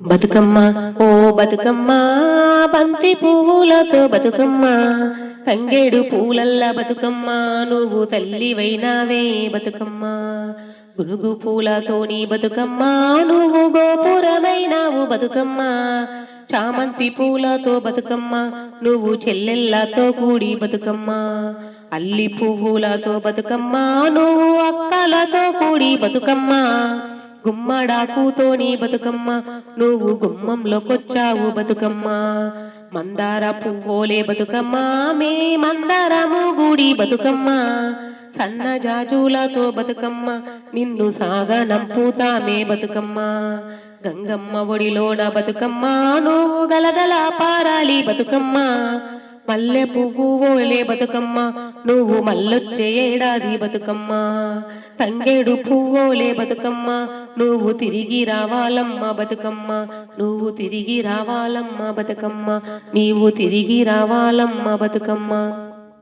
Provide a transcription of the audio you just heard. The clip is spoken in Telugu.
బతుకమ్మ ఓ బతుకమ్మ బంతి పువ్వులతో బతుకమ్మ తంగేడు పూలల్ల బతుకమ్మ నువ్వు తల్లివైనావే బతుకమ్మ గునుగు పూలతోని బతుకమ్మ నువ్వు గోపురమైనావు బతుకమ్మ చామంతి పూలతో బతుకమ్మ నువ్వు చెల్లెళ్ళతో కూడి బతుకమ్మ అల్లి పువ్వులతో బతుకమ్మ నువ్వు అక్కలతో కూడి బతుకమ్మ గుమ్మడాకుతోని బతుకమ్మ నువ్వు గుమ్మంలోకొచ్చావు బతుకమ్మ మందార పువ్వులే బతుకమ్మ మే మందారము గుడి బతుకమ్మ సన్న జాజులతో బతుకమ్మ నిన్ను సాగనంపుతామే బతుకమ్మ గంగమ్మ ఒడిలోన బతుకమ్మ నువ్వు గలగల పారాలి బతుకమ్మ మల్లె పువ్వు ఓలే బతుకమ్మ నువ్వు మల్లొచ్చే ఏడాది బతుకమ్మ తంగేడు పువ్వులే బతుకమ్మ నువ్వు తిరిగి రావాలమ్మ బతుకమ్మ నువ్వు తిరిగి రావాలమ్మ బతుకమ్మ నీవు తిరిగి రావాలమ్మ బతుకమ్మ.